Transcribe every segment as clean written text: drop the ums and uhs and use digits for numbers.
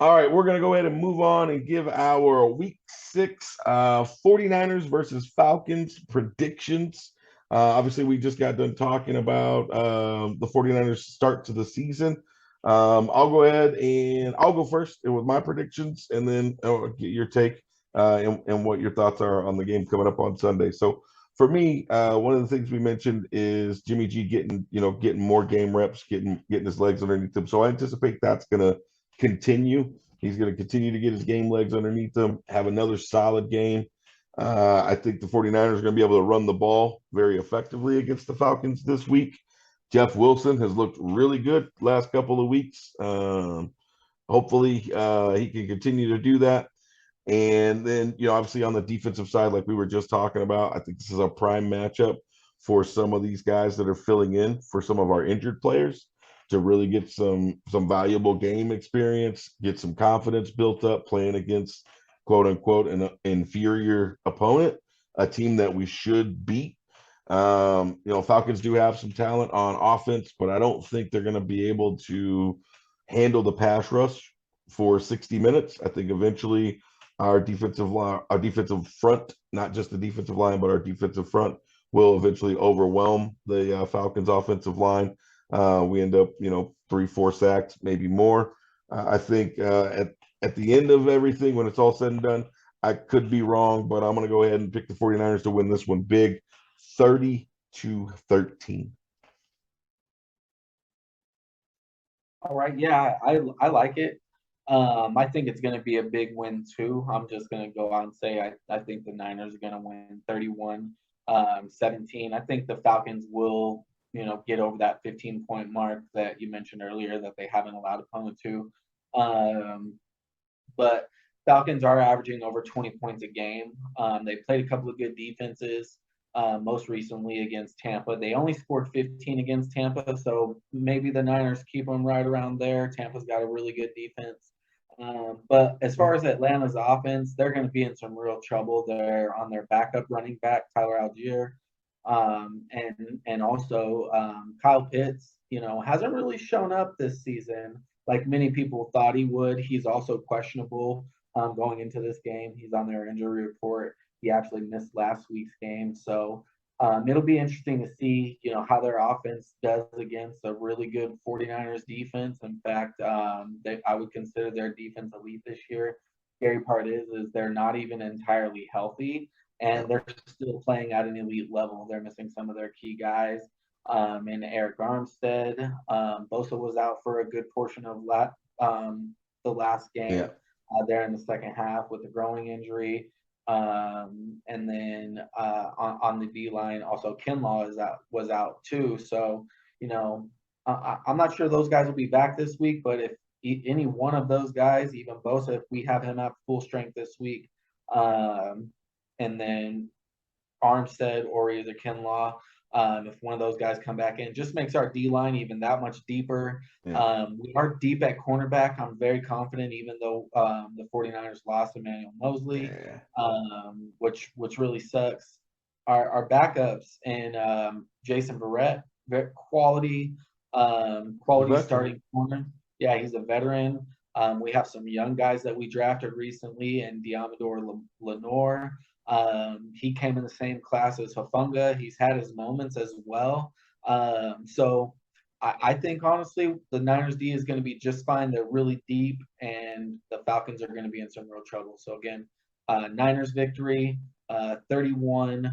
All right, we're going to go ahead and move on and give our week 6 49ers versus Falcons predictions. Obviously, we just got done talking about the 49ers start to the season. I'll go ahead and I'll go first with my predictions and then get your take and what your thoughts are on the game coming up on Sunday. So for me, one of the things we mentioned is Jimmy G getting more game reps, getting his legs underneath him. So I anticipate that's going to continue. He's going to continue to get his game legs underneath him, have another solid game. I think the 49ers are going to be able to run the ball very effectively against the Falcons this week. Jeff Wilson has looked really good last couple of weeks. Hopefully, he can continue to do that. And then, obviously on the defensive side, like we were just talking about, I think this is a prime matchup for some of these guys that are filling in for some of our injured players to really get some valuable game experience, get some confidence built up playing against quote unquote an inferior opponent, a team that we should beat. Falcons do have some talent on offense, but I don't think they're going to be able to handle the pass rush for 60 minutes. I think eventually our defensive line, our defensive front, not just the defensive line, but our defensive front will eventually overwhelm the Falcons offensive line. We end up, 3-4 sacks, maybe more. I think at the end of everything, when it's all said and done, I could be wrong, but I'm going to go ahead and pick the 49ers to win this one big, 30-13. All right, yeah, I like it. I think it's going to be a big win too. I'm just going to go out and say I think the Niners are going to win 31-17. I think the Falcons will, get over that 15-point mark that you mentioned earlier that they haven't allowed opponent to. But Falcons are averaging over 20 points a game. They played a couple of good defenses. Most recently against Tampa. They only scored 15 against Tampa, so maybe the Niners keep them right around there. Tampa's got a really good defense. But as far as Atlanta's offense, they're going to be in some real trouble. They're on their backup running back, Tyler Algier. And also Kyle Pitts, hasn't really shown up this season like many people thought he would. He's also questionable going into this game. He's on their injury report. He actually missed last week's game. So it'll be interesting to see, how their offense does against a really good 49ers defense. In fact, I would consider their defense elite this year. Scary part is they're not even entirely healthy, and they're still playing at an elite level. They're missing some of their key guys. And Eric Armstead, Bosa was out for a good portion of the last game. There in the second half with a growing injury. And then on the D line, also Kinlaw was out too. So, I'm not sure those guys will be back this week, but if any one of those guys, even Bosa, if we have him at full strength this week, and then Armstead or either Kinlaw, if one of those guys come back in, just makes our D line even that much deeper. Yeah. We are deep at cornerback. I'm very confident, even though the 49ers lost Emmanuel Mosley, which really sucks. Our backups and Jason Verrett, very quality starting corner. Yeah, he's a veteran. We have some young guys that we drafted recently, and Diamador Lenore. He came in the same class as Hafunga. He's had his moments as well. So I think, honestly, the Niners D is going to be just fine. They're really deep, and the Falcons are going to be in some real trouble. So, again, Niners victory, 31-17.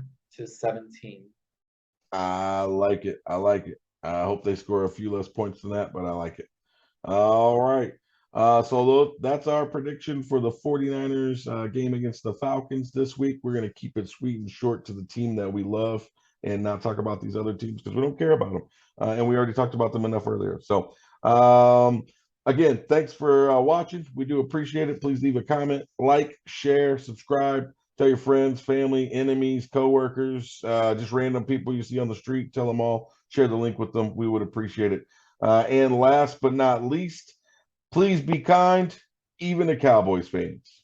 I like it. I hope they score a few less points than that, but I like it. All right. So that's our prediction for the 49ers game against the Falcons this week. We're going to keep it sweet and short to the team that we love and not talk about these other teams because we don't care about them. And we already talked about them enough earlier. So, again, thanks for watching. We do appreciate it. Please leave a comment, like, share, subscribe, tell your friends, family, enemies, coworkers, just random people you see on the street. Tell them all. Share the link with them. We would appreciate it. And last but not least, please be kind, even to Cowboys fans.